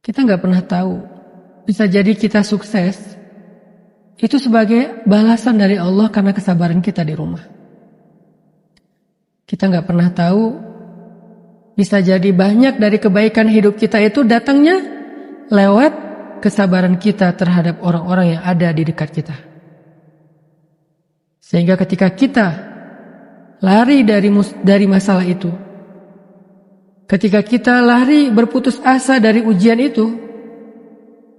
Kita nggak pernah tahu. Bisa jadi kita sukses itu sebagai balasan dari Allah karena kesabaran kita di rumah. Kita nggak pernah tahu. Bisa jadi banyak dari kebaikan hidup kita itu datangnya lewat kesabaran kita terhadap orang-orang yang ada di dekat kita. Sehingga ketika kita lari dari masalah itu, ketika kita lari berputus asa dari ujian itu,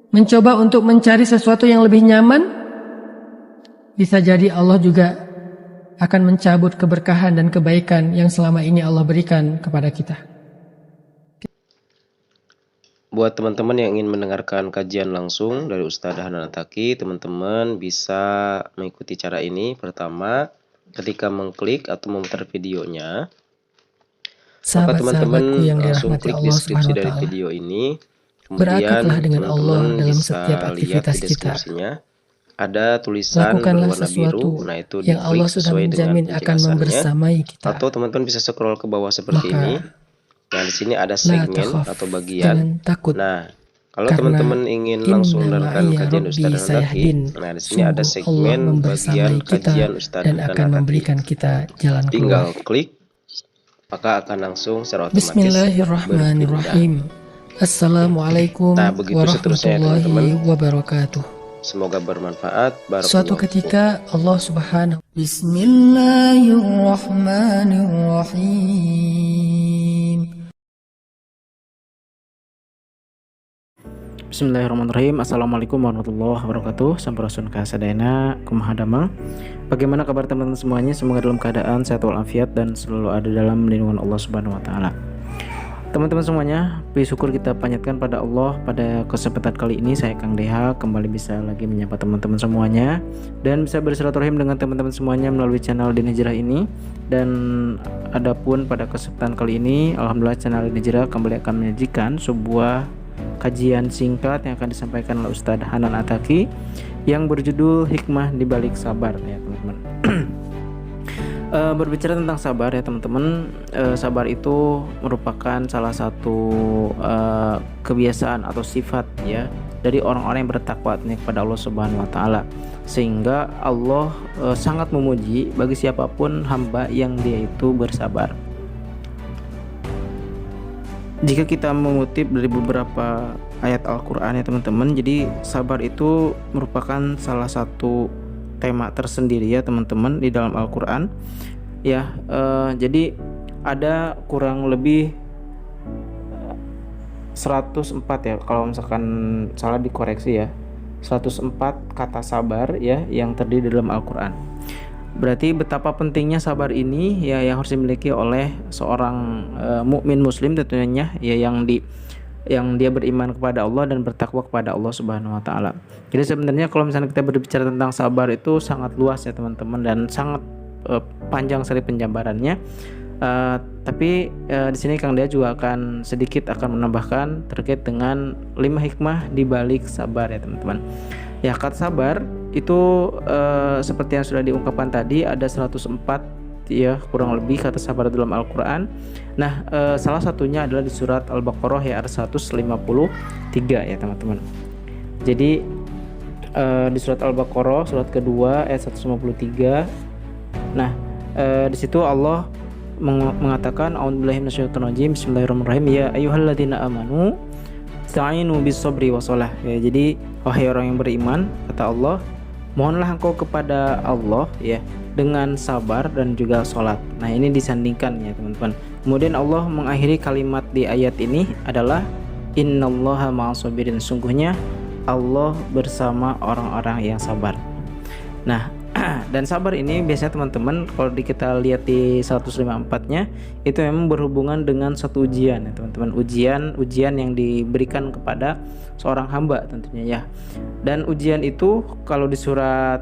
mencoba untuk mencari sesuatu yang lebih nyaman, bisa jadi Allah juga akan mencabut keberkahan dan kebaikan yang selama ini Allah berikan kepada kita. Buat teman-teman yang ingin mendengarkan kajian langsung dari Ustadz Hanan Attaqi, teman-teman bisa mengikuti cara ini. Pertama, ketika mengklik atau memutar videonya, maka teman-teman langsung klik deskripsi dari video ini. Kemudian teman-teman bisa lihat di deskripsinya ada tulisan berwarna biru. Nah, itu diklik sesuai dengan penjelasannya. Atau teman-teman bisa scroll ke bawah seperti ini. Nah, di sini ada segmen atau bagian. Nah, kalau teman-teman ingin langsung mendengarkan kajian Ustadz Hanan Attaqi, nah di sini ada segmen bagian kajian Ustadz Hanan Attaqi. Tinggal klik, maka akan langsung secara otomatis Bismillahirrahmanirrahim. Assalamualaikum warahmatullahi wabarakatuh. Semoga bermanfaat. Suatu ketika Allah Subhanahu Bismillahirrahmanirrahim. Bismillahirrahmanirrahim. Assalamualaikum warahmatullahi wabarakatuh. Sampurasun kasadayana kumaha damang. Bagaimana kabar teman-teman semuanya? Semoga dalam keadaan sehat walafiat dan selalu ada dalam lindungan Allah Subhanahu wa taala. Teman-teman semuanya, puji syukur kita panjatkan pada Allah. Pada kesempatan kali ini saya Kang Deha kembali bisa lagi menyapa teman-teman semuanya dan bisa bersilaturahim dengan teman-teman semuanya melalui channel Din Hijrah ini. Dan adapun pada kesempatan kali ini, alhamdulillah channel Din Hijrah kembali akan menyajikan sebuah kajian singkat yang akan disampaikan oleh Ustadz Hanan Attaqi yang berjudul Hikmah di Balik Sabar, ya teman-teman. Berbicara tentang sabar ya teman-teman, sabar itu merupakan salah satu kebiasaan atau sifat ya dari orang-orang yang bertakwa kepada Allah Subhanahu wa taala, sehingga Allah sangat memuji bagi siapapun hamba yang dia itu bersabar. Jika kita mengutip dari beberapa ayat Al-Quran ya teman-teman, jadi sabar itu merupakan salah satu tema tersendiri ya teman-teman di dalam Al-Quran ya. Jadi ada kurang lebih 104 ya, kalau misalkan salah dikoreksi ya, 104 kata sabar ya yang terdiri dalam Al-Quran. Berarti betapa pentingnya sabar ini ya yang harus dimiliki oleh seorang mukmin muslim tentunya ya, yang dia beriman kepada Allah dan bertakwa kepada Allah Subhanahu wa taala. Jadi sebenarnya kalau misalnya kita berbicara tentang sabar itu sangat luas ya teman-teman, dan sangat panjang sekali penjabarannya. Tapi di sini Kang Dia juga akan sedikit menambahkan terkait dengan 5 hikmah di balik sabar ya teman-teman. Ya, kata sabar itu seperti yang sudah diungkapkan tadi, ada 104 ya kurang lebih kata sabar dalam Al-Quran. Nah, salah satunya adalah di surat Al-Baqarah ya, ayat 153 ya teman-teman. Jadi di surat Al-Baqarah surat kedua ayat 153. Nah, di situ Allah mengatakan a'udzubillahi minasyaitonirrajim, bismillahirrahmanirrahim, ya ayyuhalladzina amanu ista'inu bis-sabri wassalah. Ya, jadi wahai orang yang beriman, kata Allah, mohonlah engkau kepada Allah ya dengan sabar dan juga sholat. Nah, ini disandingkan ya teman-teman. Kemudian Allah mengakhiri kalimat di ayat ini adalah innallaha ma'as-sabirin, sungguhnya Allah bersama orang-orang yang sabar. Nah, dan sabar ini biasanya teman-teman kalau kita lihat di 154-nya itu memang berhubungan dengan suatu ujian ya teman-teman, ujian yang diberikan kepada seorang hamba tentunya ya. Dan ujian itu kalau di surat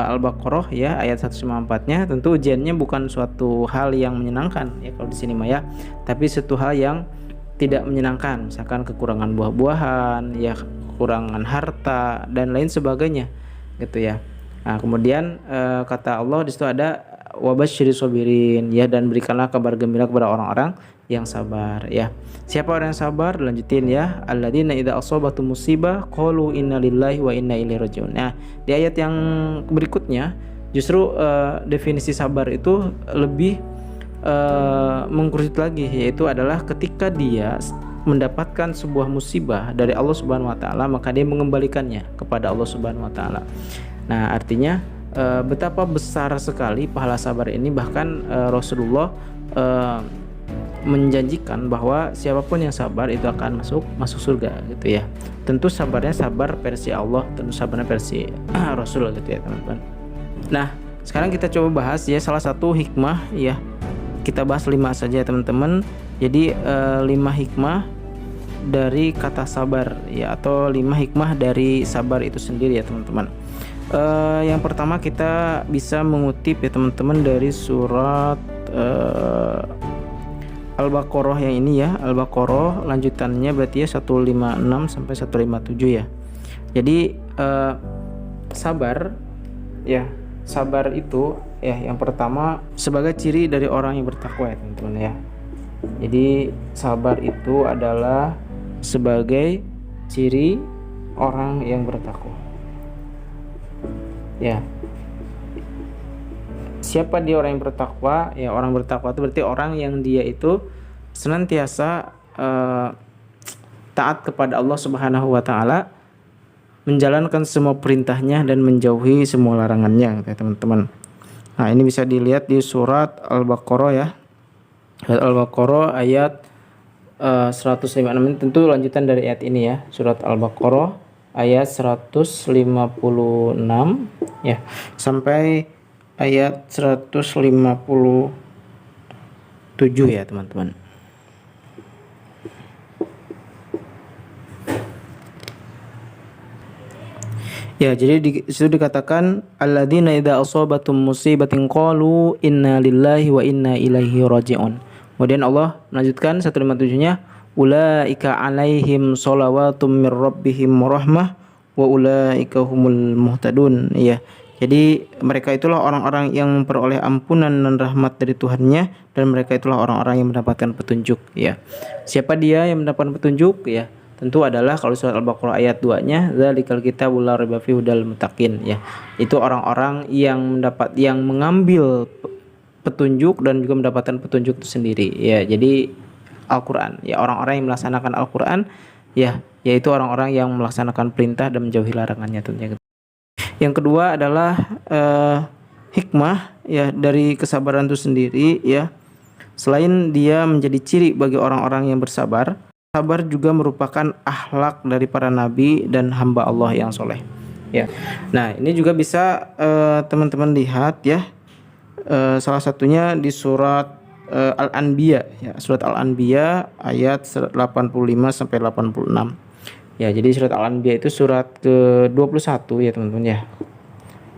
Al-Baqarah ya ayat 154-nya tentu ujiannya bukan suatu hal yang menyenangkan ya kalau di sini mah ya, tapi suatu hal yang tidak menyenangkan, misalkan kekurangan buah-buahan ya, kekurangan harta dan lain sebagainya gitu ya. Nah, kemudian kata Allah di situ ada wabasyiris sabirin ya, dan berikanlah kabar gembira kepada orang-orang yang sabar ya. Siapa orang yang sabar? Lanjutin ya. Alladzina idza asabatum musibah qalu inna lillahi wa inna ilaihi rajiun. Nah, di ayat yang berikutnya justru definisi sabar itu lebih mengkerucut lagi, yaitu adalah ketika dia mendapatkan sebuah musibah dari Allah Subhanahu wa taala, maka dia mengembalikannya kepada Allah Subhanahu wa taala. Nah, artinya betapa besar sekali pahala sabar ini, bahkan Rasulullah menjanjikan bahwa siapapun yang sabar itu akan masuk surga gitu ya. Tentu sabarnya sabar versi Allah, tentu sabarnya versi Rasul gitu ya teman-teman. Nah, sekarang kita coba bahas ya salah satu hikmah ya. Kita bahas 5 saja teman-teman. Jadi 5 hikmah dari kata sabar ya, atau 5 hikmah dari sabar itu sendiri ya teman-teman. Yang pertama kita bisa mengutip ya teman-teman dari surat Al-Baqarah yang ini ya, Al-Baqarah lanjutannya berarti ya 156 sampai 157 ya. Jadi sabar ya, sabar itu ya yang pertama sebagai ciri dari orang yang bertakwa ya teman-teman ya. Jadi sabar itu adalah sebagai ciri orang yang bertakwa. Ya. Siapa dia orang yang bertakwa? Ya, orang bertakwa itu berarti orang yang dia itu senantiasa taat kepada Allah Subhanahu wa taala, menjalankan semua perintahnya dan menjauhi semua larangannya ya teman-teman. Nah, ini bisa dilihat di surat Al-Baqarah ya. Surat Al-Baqarah ayat 156, tentu lanjutan dari ayat ini ya. Surat Al-Baqarah ayat 156 ya sampai ayat 157 ya teman-teman. Ya, jadi di situ dikatakan alladzina idza asabatum musibatin qalu inna lillahi wa inna ilaihi raji'un. Kemudian Allah melanjutkan 157-nya, ulaika alaihim shalawatum mir rabbihim rahmah wa ulaika humul muhtadun ya. Jadi mereka itulah orang-orang yang memperoleh ampunan dan rahmat dari Tuhannya, dan mereka itulah orang-orang yang mendapatkan petunjuk ya. Siapa dia yang mendapatkan petunjuk ya? Tentu adalah kalau surat Al-Baqarah ayat 2-nya, dzalikal kitabul la raiba fihi hudal muttaqin ya. Itu orang-orang yang mengambil petunjuk dan juga mendapatkan petunjuk itu sendiri ya. Jadi Al-Qur'an ya, orang-orang yang melaksanakan Al-Qur'an ya, yaitu orang-orang yang melaksanakan perintah dan menjauhi larangannya tentunya. Yang kedua adalah hikmah ya dari kesabaran itu sendiri ya. Selain dia menjadi ciri bagi orang-orang yang bersabar, sabar juga merupakan akhlak dari para nabi dan hamba Allah yang soleh ya. Nah, ini juga bisa teman-teman lihat ya, salah satunya di surat Al-Anbiya ya, surat Al-Anbiya ayat 85 sampai 86 ya. Jadi surat Al-Anbiya itu surat ke-21 ya teman-teman ya,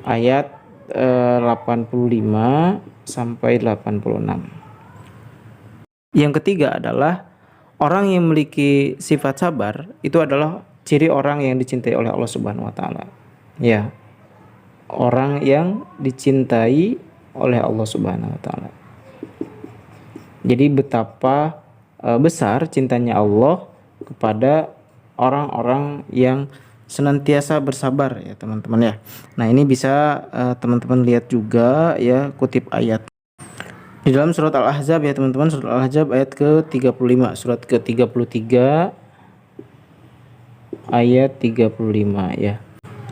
ayat 85 sampai 86. Yang ketiga adalah orang yang memiliki sifat sabar itu adalah ciri orang yang dicintai oleh Allah Subhanahu wa taala. Ya. Orang yang dicintai oleh Allah Subhanahu wa taala. Jadi betapa besar cintanya Allah kepada orang-orang yang senantiasa bersabar ya teman-teman ya. Nah, ini bisa teman-teman lihat juga ya, kutip ayat di dalam surat Al-Ahzab ya teman-teman, surat Al-Ahzab ayat ke-35, surat ke-33 ayat 35 ya.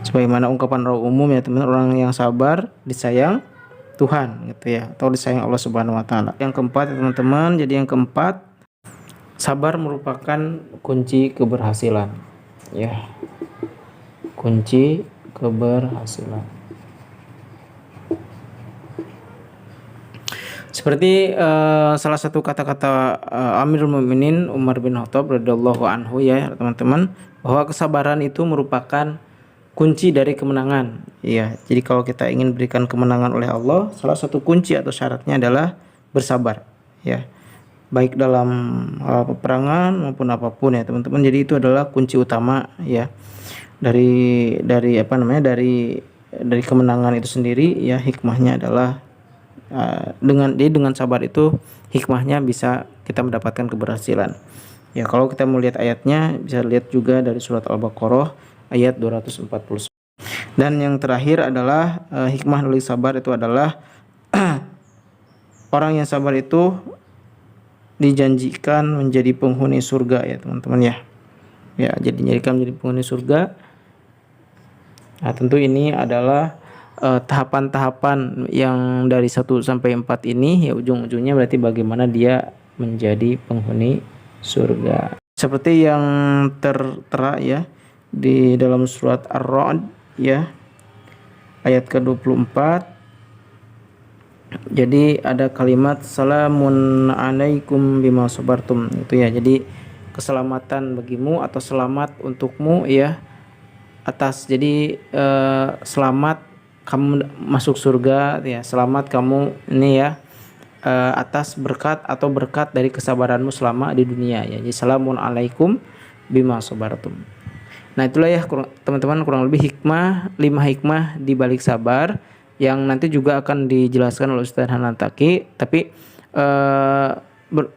Sebagaimana ungkapan orang umum ya teman-teman, orang yang sabar disayang Tuhan gitu ya, atau disayang Allah Subhanahu wa taala. Yang keempat ya teman-teman, jadi yang keempat, sabar merupakan kunci keberhasilan ya. Kunci keberhasilan. Seperti salah satu kata-kata Amirul Mukminin Umar bin Khattab radhiyallahu anhu ya teman-teman, bahwa kesabaran itu merupakan kunci dari kemenangan ya. Jadi kalau kita ingin berikan kemenangan oleh Allah, salah satu kunci atau syaratnya adalah bersabar ya, baik dalam peperangan maupun apapun ya teman-teman. Jadi itu adalah kunci utama ya dari kemenangan itu sendiri ya. Hikmahnya adalah dengan sabar itu, hikmahnya bisa kita mendapatkan keberhasilan. Ya, kalau kita mau lihat ayatnya bisa lihat juga dari surat Al-Baqarah ayat 249. Dan yang terakhir adalah hikmah dari sabar itu adalah orang yang sabar itu dijanjikan menjadi penghuni surga ya teman-teman ya. Ya, jadi dijadikan menjadi penghuni surga. Nah, tentu ini adalah tahapan-tahapan yang dari 1 sampai 4 ini, ya ujung-ujungnya berarti bagaimana dia menjadi penghuni surga. Seperti yang tertera ya di dalam surat Ar-Ra'd ya ayat ke-24. Jadi ada kalimat salamun alaikum bima sabartum itu ya. Jadi keselamatan bagimu atau selamat untukmu ya atas. Jadi selamat kamu masuk surga ya, selamat kamu ini ya atas berkat atau berkat dari kesabaranmu selama di dunia ya. Jadi salamun alaikum bima sabartum. Nah, itulah ya teman-teman kurang lebih 5 hikmah di balik sabar yang nanti juga akan dijelaskan oleh Ustaz Hanataki. Tapi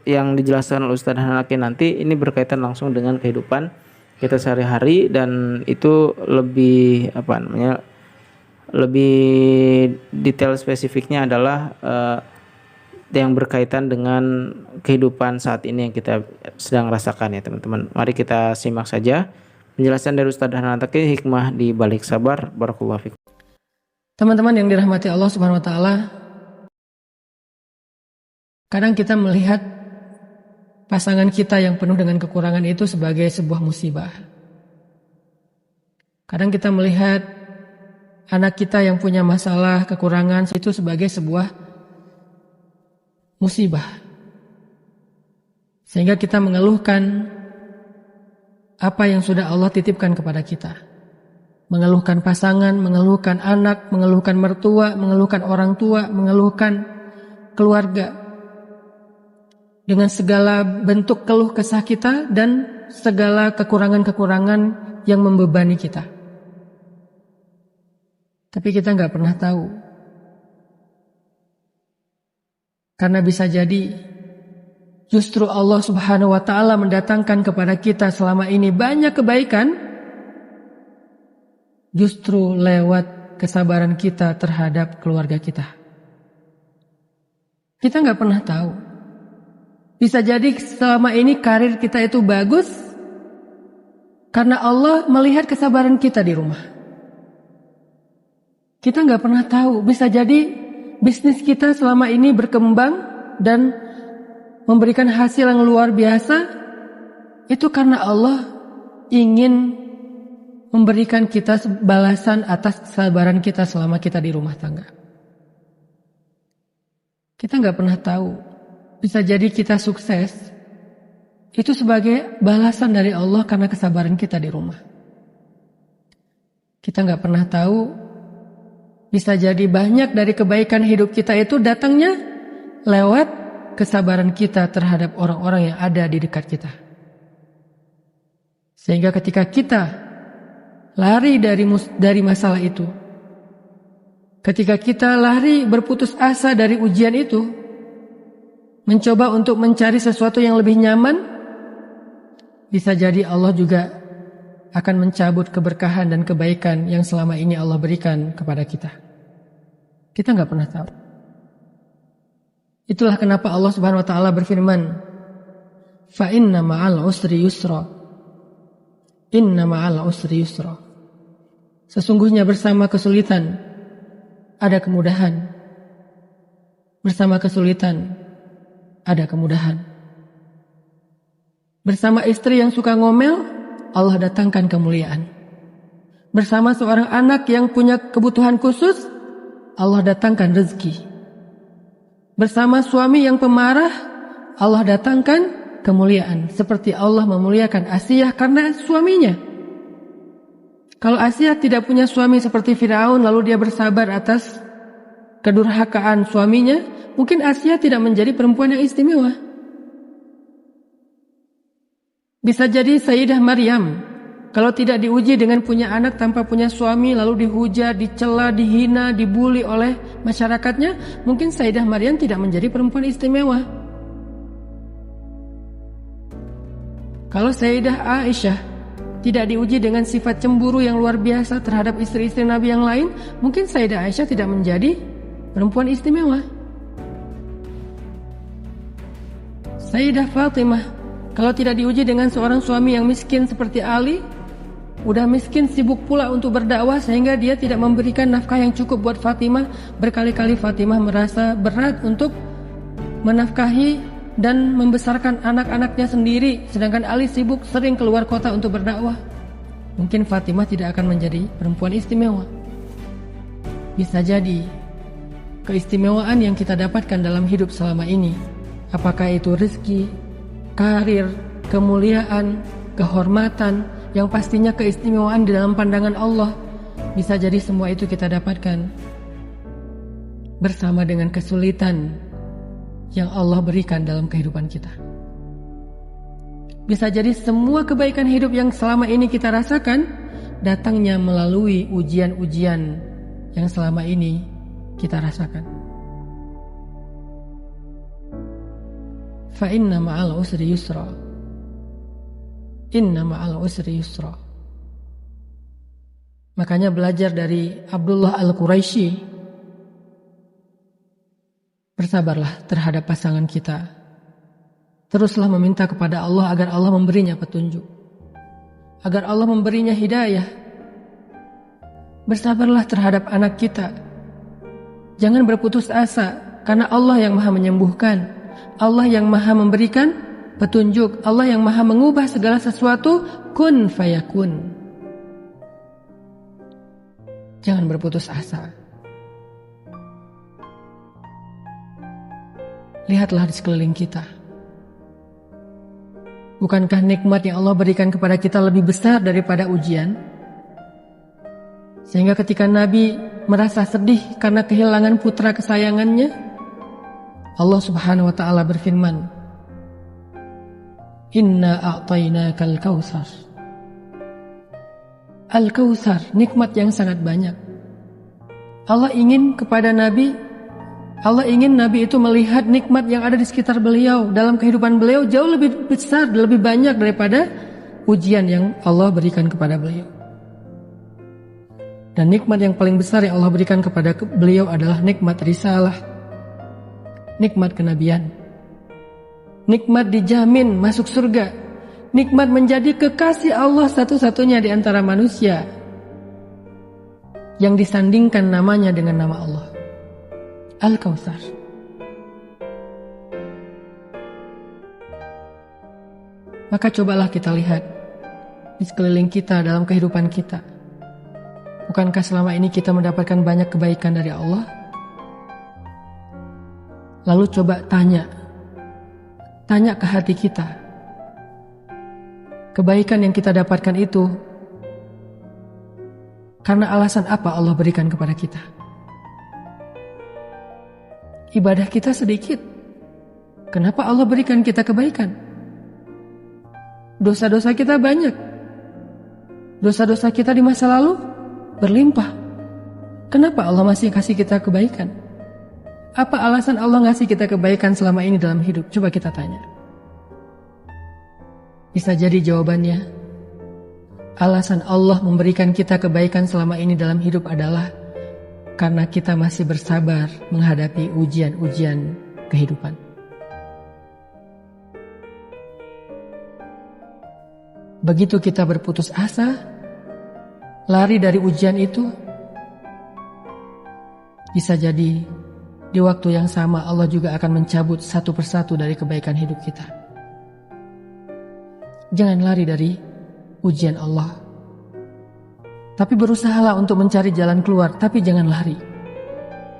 yang dijelaskan oleh Ustaz Hanataki nanti ini berkaitan langsung dengan kehidupan kita sehari-hari, dan itu lebih lebih detail spesifiknya adalah yang berkaitan dengan kehidupan saat ini yang kita sedang rasakan ya teman-teman. Mari kita simak saja penjelasan dari Ustaz Hanataki hikmah di balik sabar. Barakallahu fikum. Teman-teman yang dirahmati Allah Subhanahu wa taala, kadang kita melihat pasangan kita yang penuh dengan kekurangan itu sebagai sebuah musibah. Kadang kita melihat anak kita yang punya masalah, kekurangan itu sebagai sebuah musibah. Sehingga kita mengeluhkan apa yang sudah Allah titipkan kepada kita. Mengeluhkan pasangan, mengeluhkan anak, mengeluhkan mertua, mengeluhkan orang tua, mengeluhkan keluarga. Dengan segala bentuk keluh kesah kita dan segala kekurangan-kekurangan yang membebani kita. Tapi kita nggak pernah tahu. Karena bisa jadi justru Allah Subhanahu wa taala mendatangkan kepada kita selama ini banyak kebaikan justru lewat kesabaran kita terhadap keluarga kita. Kita nggak pernah tahu. Bisa jadi selama ini karir kita itu bagus karena Allah melihat kesabaran kita di rumah. Kita nggak pernah tahu. Bisa jadi bisnis kita selama ini berkembang dan memberikan hasil yang luar biasa. Itu karena Allah ingin memberikan kita balasan atas kesabaran kita selama kita di rumah tangga. Kita nggak pernah tahu. Bisa jadi kita sukses itu sebagai balasan dari Allah karena kesabaran kita di rumah. Kita nggak pernah tahu. Bisa jadi banyak dari kebaikan hidup kita itu datangnya lewat kesabaran kita terhadap orang-orang yang ada di dekat kita. Sehingga ketika kita lari dari masalah itu, ketika kita lari berputus asa dari ujian itu, mencoba untuk mencari sesuatu yang lebih nyaman, bisa jadi Allah juga akan mencabut keberkahan dan kebaikan yang selama ini Allah berikan kepada kita. Kita nggak pernah tahu. Itulah kenapa Allah Subhanahu wa taala berfirman, "Fa inna ma'al usri yusra." Inna ma'al usri yusra. Sesungguhnya bersama kesulitan ada kemudahan. Bersama kesulitan ada kemudahan. Bersama istri yang suka ngomel, Allah datangkan kemuliaan. Bersama seorang anak yang punya kebutuhan khusus, Allah datangkan rezeki. Bersama suami yang pemarah, Allah datangkan kemuliaan. Seperti Allah memuliakan Asiyah karena suaminya. Kalau Asiyah tidak punya suami seperti Firaun, lalu dia bersabar atas kedurhakaan suaminya, mungkin Asiyah tidak menjadi perempuan yang istimewa. Bisa jadi Sayyidah Maryam, kalau tidak diuji dengan punya anak tanpa punya suami, lalu dihujat, dicela, dihina, dibuli oleh masyarakatnya, mungkin Sayyidah Maryam tidak menjadi perempuan istimewa. Kalau Sayyidah Aisyah tidak diuji dengan sifat cemburu yang luar biasa terhadap istri-istri Nabi yang lain, mungkin Sayyidah Aisyah tidak menjadi perempuan istimewa. Sayyidah Fatimah kalau tidak diuji dengan seorang suami yang miskin seperti Ali, udah miskin sibuk pula untuk berdakwah sehingga dia tidak memberikan nafkah yang cukup buat Fatimah. Berkali-kali Fatimah merasa berat untuk menafkahi dan membesarkan anak-anaknya sendiri, sedangkan Ali sibuk sering keluar kota untuk berdakwah. Mungkin Fatimah tidak akan menjadi perempuan istimewa. Bisa jadi keistimewaan yang kita dapatkan dalam hidup selama ini, apakah itu rezeki, karir, kemuliaan, kehormatan, yang pastinya keistimewaan di dalam pandangan Allah, bisa jadi semua itu kita dapatkan bersama dengan kesulitan yang Allah berikan dalam kehidupan kita. Bisa jadi semua kebaikan hidup yang selama ini kita rasakan datangnya melalui ujian-ujian yang selama ini kita rasakan. Fa inna ma'al usri yusra. Inna ma'al usri yusra. Makanya belajar dari Abdullah Al-Quraisy, bersabarlah terhadap pasangan kita. Teruslah meminta kepada Allah agar Allah memberinya petunjuk, agar Allah memberinya hidayah. Bersabarlah terhadap anak kita. Jangan berputus asa, karena Allah yang maha menyembuhkan, Allah yang maha memberikan petunjuk, Allah yang maha mengubah segala sesuatu. Kun fayakun. Jangan berputus asa. Lihatlah di sekeliling kita. Bukankah nikmat yang Allah berikan kepada kita lebih besar daripada ujian? Sehingga ketika Nabi merasa sedih karena kehilangan putra kesayangannya, Allah Subhanahu wa taala berfirman, "Inna a'tainakal kautsar." Al-Kautsar, nikmat yang sangat banyak. Allah ingin Nabi itu melihat nikmat yang ada di sekitar beliau, dalam kehidupan beliau jauh lebih besar, lebih banyak daripada ujian yang Allah berikan kepada beliau. Dan nikmat yang paling besar yang Allah berikan kepada beliau adalah nikmat risalah, nikmat kenabian, nikmat dijamin masuk surga, nikmat menjadi kekasih Allah satu-satunya di antara manusia, yang disandingkan namanya dengan nama Allah. Al-Kautsar. Maka cobalah kita lihat di sekeliling kita, dalam kehidupan kita. Bukankah selama ini kita mendapatkan banyak kebaikan dari Allah? Lalu coba tanya ke hati kita. Kebaikan yang kita dapatkan itu karena alasan apa Allah berikan kepada kita? Ibadah kita sedikit, kenapa Allah berikan kita kebaikan? Dosa-dosa kita banyak, dosa-dosa kita di masa lalu berlimpah, kenapa Allah masih kasih kita kebaikan? Apa alasan Allah ngasih kita kebaikan selama ini dalam hidup? Coba kita tanya. Bisa jadi jawabannya, alasan Allah memberikan kita kebaikan selama ini dalam hidup adalah karena kita masih bersabar menghadapi ujian-ujian kehidupan. Begitu kita berputus asa, lari dari ujian itu, bisa jadi di waktu yang sama Allah juga akan mencabut satu persatu dari kebaikan hidup kita. Jangan lari dari ujian Allah, tapi berusahalah untuk mencari jalan keluar, tapi jangan lari.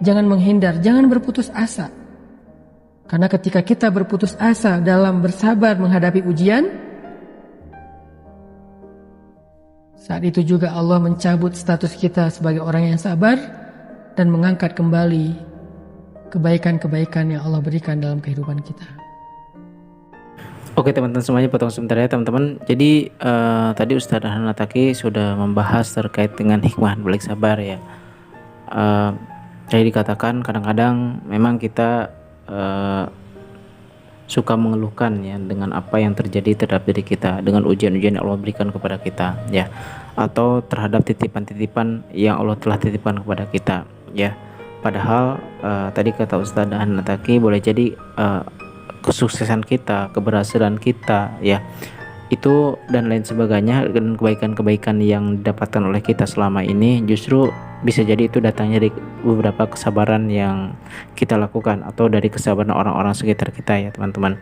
Jangan menghindar, jangan berputus asa. Karena ketika kita berputus asa dalam bersabar menghadapi ujian, saat itu juga Allah mencabut status kita sebagai orang yang sabar dan mengangkat kembali kebaikan-kebaikan yang Allah berikan dalam kehidupan kita. Oke teman-teman semuanya, potong sebentar ya teman-teman. Jadi tadi Ustadz Hanan Attaqi sudah membahas terkait dengan hikmah balik sabar ya. Jadi dikatakan kadang-kadang memang kita suka mengeluhkan ya dengan apa yang terjadi terhadap diri kita, dengan ujian-ujian yang Allah berikan kepada kita ya, atau terhadap titipan-titipan yang Allah telah titipkan kepada kita ya. Padahal tadi kata Ustadz Hanataki, boleh jadi kesuksesan kita, keberhasilan kita ya, itu dan lain sebagainya, dan kebaikan-kebaikan yang didapatkan oleh kita selama ini justru bisa jadi itu datangnya dari beberapa kesabaran yang kita lakukan atau dari kesabaran orang-orang sekitar kita ya teman-teman.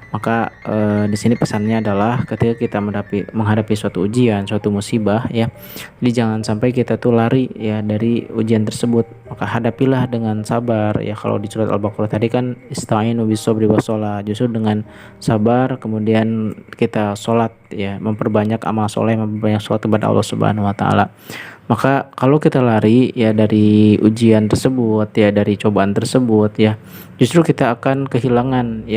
Maka di sini pesannya adalah ketika kita menghadapi suatu ujian, suatu musibah ya, jadi jangan sampai kita tuh lari ya dari ujian tersebut, maka hadapilah dengan sabar ya. Kalau di surat Al-Baqarah tadi kan ista'inu bis-sabri was-shalah, justru dengan sabar kemudian kita sholat ya, memperbanyak amal soleh, memperbanyak sholat kepada Allah Subhanahu wa taala. Maka kalau kita lari ya dari ujian tersebut ya, dari cobaan tersebut ya, justru kita akan kehilangan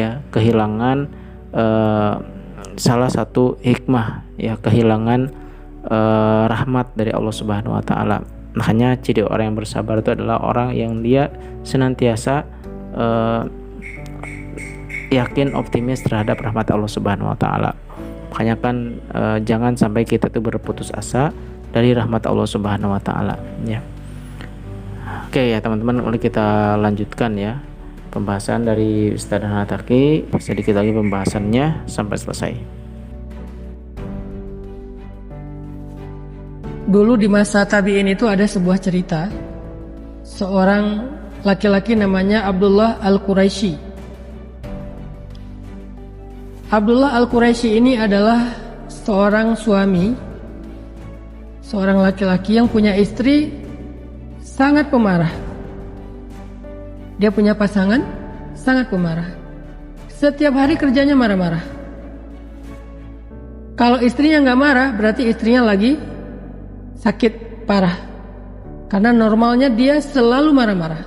salah satu hikmah ya, kehilangan rahmat dari Allah Subhanahu wa taala. Makanya ciri orang yang bersabar itu adalah orang yang dia senantiasa yakin, optimis terhadap rahmat Allah Subhanahu wa taala. Makanya kan jangan sampai kita tuh berputus asa dari rahmat Allah Subhanahu wa taala ya. Oke ya teman-teman, mari kita lanjutkan ya pembahasan dari Ustadz Hanataki, sedikit lagi pembahasannya sampai selesai. Dulu di masa tabi'in itu ada sebuah cerita, seorang laki-laki namanya Abdullah Al-Quraisy. Abdullah Al-Quraisy ini adalah seorang suami, seorang laki-laki yang punya istri sangat pemarah. Dia punya pasangan sangat pemarah. Setiap hari kerjanya marah-marah. Kalau istrinya nggak marah, berarti istrinya lagi sakit parah. Karena normalnya dia selalu marah-marah.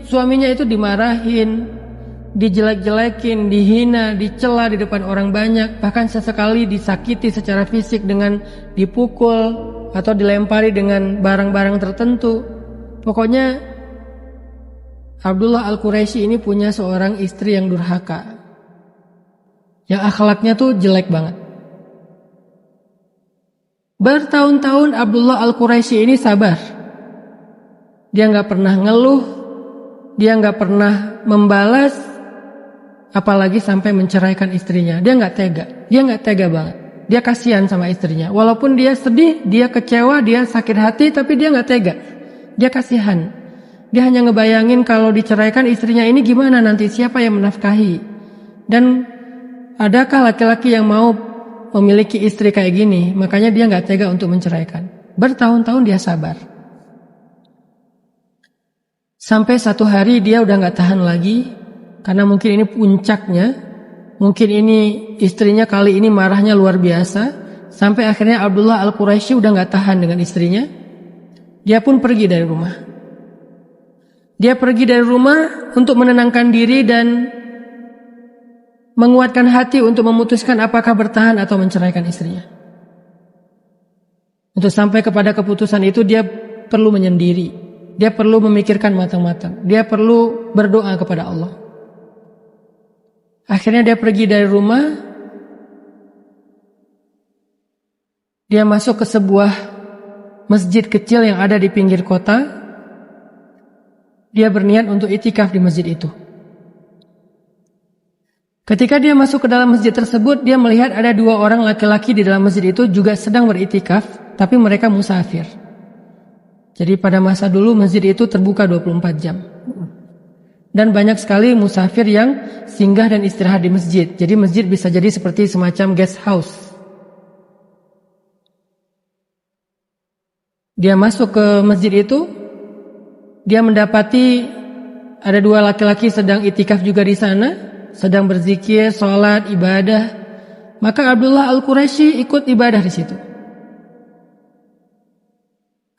Suaminya itu dimarahin, dijelek-jelekin, dihina, dicela di depan orang banyak, bahkan sesekali disakiti secara fisik dengan dipukul atau dilempari dengan barang-barang tertentu. Pokoknya Abdullah Al-Quraisy ini punya seorang istri yang durhaka, yang akhlaknya tuh jelek banget. Bertahun-tahun Abdullah Al-Quraisy ini sabar. Dia gak pernah ngeluh, dia gak pernah membalas, apalagi sampai menceraikan istrinya. Dia gak tega banget. Dia kasihan sama istrinya. Walaupun dia sedih, dia kecewa, dia sakit hati, tapi dia gak tega. Dia kasihan. Dia hanya ngebayangin kalau diceraikan istrinya ini gimana nanti, siapa yang menafkahi. Dan adakah laki-laki yang mau memiliki istri kayak gini? Makanya dia gak tega untuk menceraikan. Bertahun-tahun dia sabar. Sampai satu hari dia udah gak tahan lagi, karena mungkin ini puncaknya, mungkin ini istrinya kali ini marahnya luar biasa, sampai akhirnya Abdullah Al-Quraisy udah gak tahan dengan istrinya. Dia pun pergi dari rumah. Dia pergi dari rumah untuk menenangkan diri dan menguatkan hati untuk memutuskan apakah bertahan atau menceraikan istrinya. Untuk sampai kepada keputusan itu dia perlu menyendiri. Dia perlu memikirkan matang-matang. Dia perlu berdoa kepada Allah. Akhirnya dia pergi dari rumah. Dia masuk ke sebuah masjid kecil yang ada di pinggir kota. Dia berniat untuk itikaf di masjid itu. Ketika dia masuk ke dalam masjid tersebut, dia melihat ada dua orang laki-laki di dalam masjid itu juga sedang beritikaf, tapi mereka musafir. Jadi pada masa dulu masjid itu terbuka 24 jam. Dan banyak sekali musafir yang singgah dan istirahat di masjid. Jadi masjid bisa jadi seperti semacam guest house. Dia masuk ke masjid itu, dia mendapati ada dua laki-laki sedang itikaf juga di sana, sedang berzikir, sholat, ibadah. Maka Abdullah Al-Quraisy ikut ibadah di situ.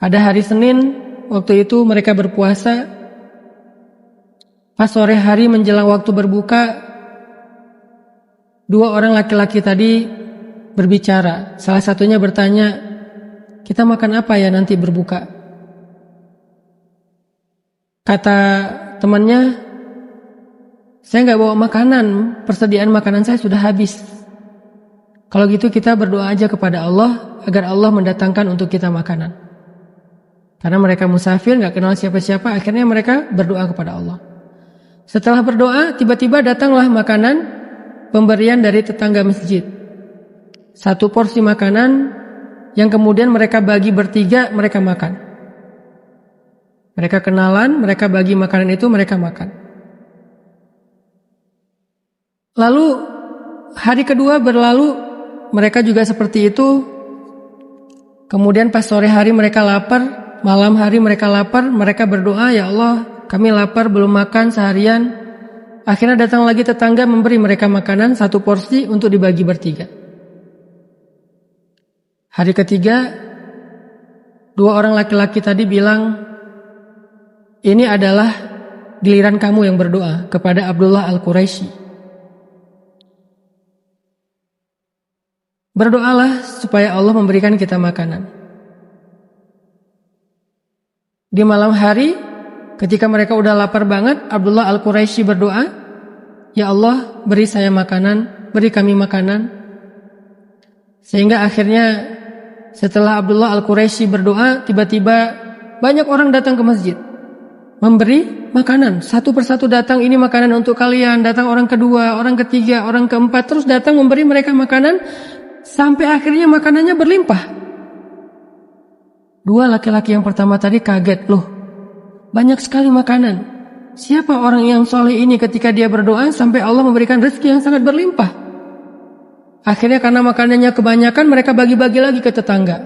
Ada hari Senin, waktu itu mereka berpuasa. Pas sore hari menjelang waktu berbuka, dua orang laki-laki tadi berbicara. Salah satunya bertanya, kita makan apa ya nanti berbuka? Kata temannya, saya nggak bawa makanan, persediaan makanan saya sudah habis. Kalau gitu kita berdoa aja kepada Allah agar Allah mendatangkan untuk kita makanan. Karena mereka musafir, nggak kenal siapa-siapa, akhirnya mereka berdoa kepada Allah. Setelah berdoa, tiba-tiba datanglah makanan pemberian dari tetangga masjid. 1 porsi makanan yang kemudian mereka bagi bertiga, mereka makan. Mereka kenalan, mereka bagi makanan itu, mereka makan. Lalu hari kedua berlalu, mereka juga seperti itu. Kemudian pas sore hari mereka lapar, malam hari mereka lapar, mereka berdoa, ya Allah, kami lapar belum makan seharian. Akhirnya datang lagi tetangga memberi mereka makanan 1 porsi untuk dibagi bertiga. Hari ketiga, 2 orang laki-laki tadi bilang, ini adalah giliran kamu yang berdoa kepada Abdullah Al-Quraisy. Berdoalah supaya Allah memberikan kita makanan. Di malam hari, ketika mereka udah lapar banget, Abdullah Al-Quraisy berdoa, ya Allah, beri saya makanan, beri kami makanan. Sehingga akhirnya setelah Abdullah Al-Quraisy berdoa, tiba-tiba banyak orang datang ke masjid memberi makanan. 1 persatu datang, ini makanan untuk kalian. Datang orang kedua, orang ketiga, orang keempat, terus datang memberi mereka makanan sampai akhirnya makanannya berlimpah. 2 laki-laki yang pertama tadi kaget, loh, banyak sekali makanan. Siapa orang yang soleh ini ketika dia berdoa sampai Allah memberikan rezeki yang sangat berlimpah? Akhirnya karena makanannya kebanyakan, mereka bagi-bagi lagi ke tetangga.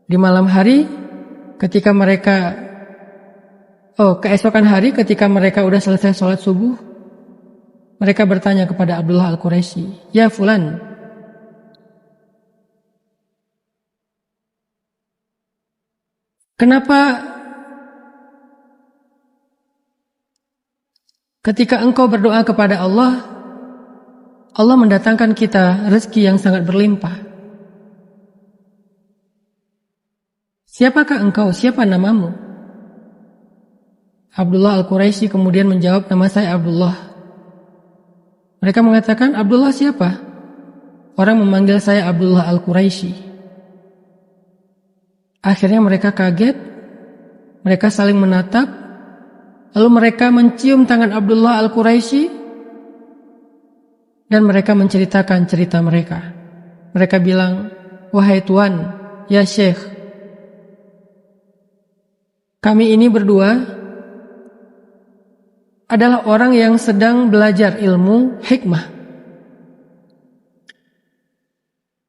Di malam hari, ketika mereka, keesokan hari ketika mereka udah selesai sholat subuh, mereka bertanya kepada Abdullah Al-Quraisy, ya fulan, kenapa ketika engkau berdoa kepada Allah, Allah mendatangkan kita rezeki yang sangat berlimpah? Siapakah engkau? Siapa namamu? Abdullah Al-Quraisy kemudian menjawab, nama saya Abdullah. Mereka mengatakan, Abdullah siapa? Orang memanggil saya Abdullah Al-Quraisy. Akhirnya mereka kaget, mereka saling menatap, lalu mereka mencium tangan Abdullah Al-Quraisy, dan mereka menceritakan cerita mereka. Mereka bilang, wahai Tuan, ya Syekh, kami ini berdua adalah orang yang sedang belajar ilmu hikmah.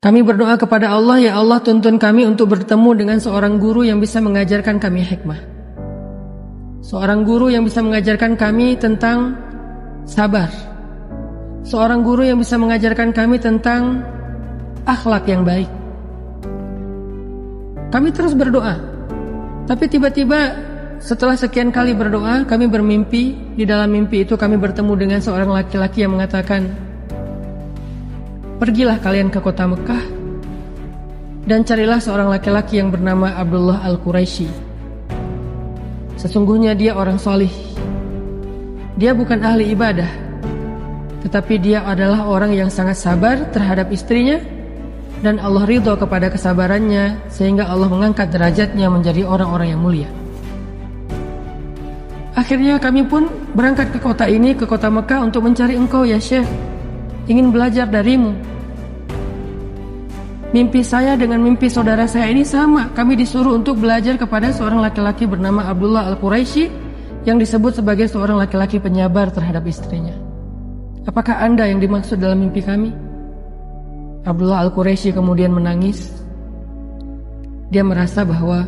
Kami berdoa kepada Allah, ya Allah, tuntun kami untuk bertemu dengan seorang guru yang bisa mengajarkan kami hikmah. Seorang guru yang bisa mengajarkan kami tentang sabar. Seorang guru yang bisa mengajarkan kami tentang akhlak yang baik. Kami terus berdoa. Tapi tiba-tiba setelah sekian kali berdoa, kami bermimpi. Di dalam mimpi itu kami bertemu dengan seorang laki-laki yang mengatakan, pergilah kalian ke kota Mekah dan carilah seorang laki-laki yang bernama Abdullah Al-Quraisy. Sesungguhnya dia orang solih. Dia bukan ahli ibadah, tetapi dia adalah orang yang sangat sabar terhadap istrinya, dan Allah ridho kepada kesabarannya, sehingga Allah mengangkat derajatnya menjadi orang-orang yang mulia. Akhirnya kami pun berangkat ke kota ini, ke kota Mekah, untuk mencari engkau ya Syekh, ingin belajar darimu. Mimpi saya dengan mimpi saudara saya ini sama. Kami disuruh untuk belajar kepada seorang laki-laki bernama Abdullah Al-Quraisy, yang disebut sebagai seorang laki-laki penyabar terhadap istrinya. Apakah Anda yang dimaksud dalam mimpi kami? Abdullah Al-Quraisy kemudian menangis. Dia merasa bahwa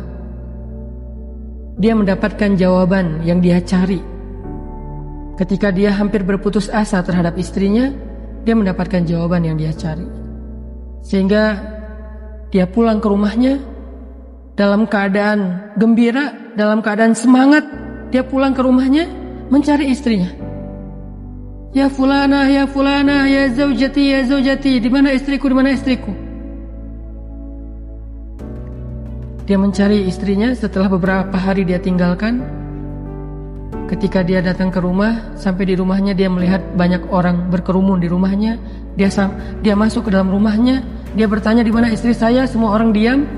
dia mendapatkan jawaban yang dia cari. Ketika dia hampir berputus asa terhadap istrinya, dia mendapatkan jawaban yang dia cari. Sehingga dia pulang ke rumahnya dalam keadaan gembira, dalam keadaan semangat. Dia pulang ke rumahnya mencari istrinya. Ya fulana, ya fulana, ya zaujati, ya zaujati, di mana istriku, di mana istriku? Dia mencari istrinya. Setelah beberapa hari dia tinggalkan, Ketika dia datang ke rumah, sampai di rumahnya dia melihat banyak orang berkerumun di rumahnya. Dia masuk ke dalam rumahnya, dia bertanya, di mana istri saya? Semua orang diam.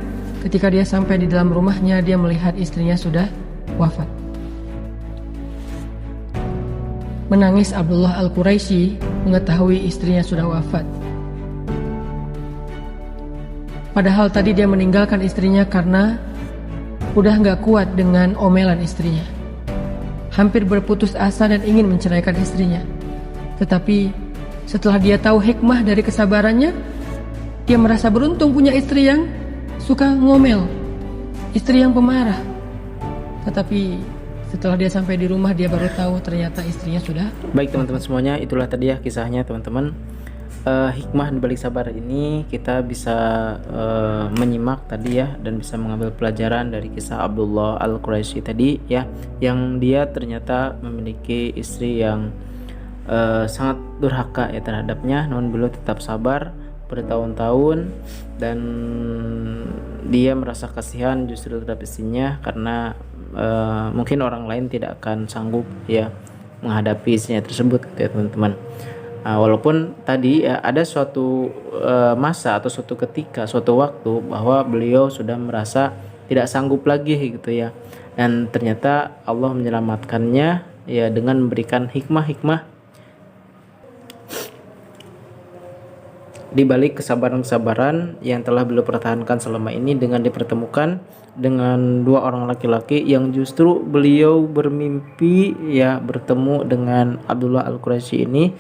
Ketika dia sampai di dalam rumahnya, dia melihat istrinya sudah wafat. Menangis Abdullah Al-Quraisy mengetahui istrinya sudah wafat. Padahal tadi dia meninggalkan istrinya karena udah gak kuat dengan omelan istrinya. Hampir berputus asa dan ingin menceraikan istrinya. Tetapi setelah dia tahu hikmah dari kesabarannya, dia merasa beruntung punya istri yang suka ngomel, istri yang pemarah. Tetapi setelah dia sampai di rumah, dia baru tahu ternyata istrinya sudah. Baik teman-teman semuanya, itulah tadi ya kisahnya teman-teman. Hikmah di balik sabar ini kita bisa menyimak tadi ya, dan bisa mengambil pelajaran dari kisah Abdullah Al-Quraisy tadi ya, yang dia ternyata memiliki istri yang sangat durhaka ya terhadapnya, namun beliau tetap sabar bertahun-tahun, dan dia merasa kasihan justru terhadap istrinya karena mungkin orang lain tidak akan sanggup ya menghadapi istrinya tersebut gitu ya teman-teman. Walaupun tadi ya, ada suatu masa atau suatu ketika, suatu waktu bahwa beliau sudah merasa tidak sanggup lagi gitu ya, dan ternyata Allah menyelamatkannya ya dengan memberikan hikmah-hikmah di balik kesabaran-kesabaran yang telah beliau pertahankan selama ini, dengan dipertemukan dengan dua orang laki-laki yang justru beliau bermimpi ya bertemu dengan Abdullah Al-Quraisy ini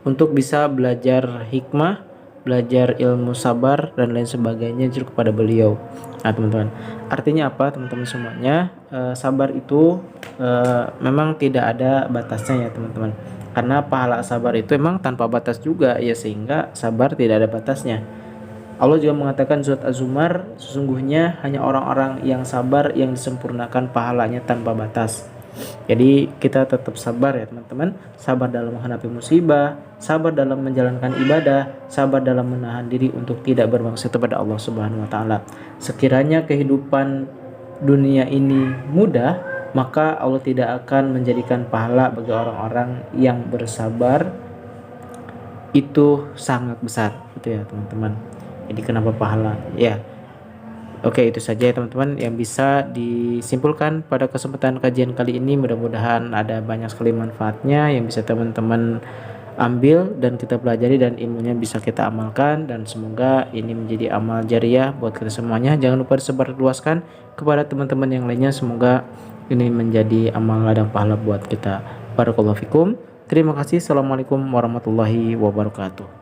untuk bisa belajar hikmah, belajar ilmu sabar dan lain sebagainya justru kepada beliau. Nah teman-teman, artinya apa teman-teman semuanya? Sabar itu memang tidak ada batasnya ya teman-teman, karena pahala sabar itu memang tanpa batas juga ya, sehingga sabar tidak ada batasnya. Allah juga mengatakan surat Az-Zumar, sesungguhnya hanya orang-orang yang sabar yang disempurnakan pahalanya tanpa batas. Jadi kita tetap sabar ya teman-teman, sabar dalam menghadapi musibah, sabar dalam menjalankan ibadah, sabar dalam menahan diri untuk tidak bermaksiat kepada Allah Subhanahu wa taala. Sekiranya kehidupan dunia ini mudah, maka Allah tidak akan menjadikan pahala bagi orang-orang yang bersabar itu sangat besar gitu ya teman-teman. Jadi kenapa pahala ya? Oke, itu saja ya teman-teman yang bisa disimpulkan pada kesempatan kajian kali ini. Mudah-mudahan ada banyak sekali manfaatnya yang bisa teman-teman ambil dan kita pelajari, dan ilmunya bisa kita amalkan, dan semoga ini menjadi amal jariah buat kita semuanya. Jangan lupa disebarluaskan kepada teman-teman yang lainnya, semoga ini menjadi amal ladang pahala buat kita. Barakallahu fikum. Terima kasih. Assalamualaikum warahmatullahi wabarakatuh.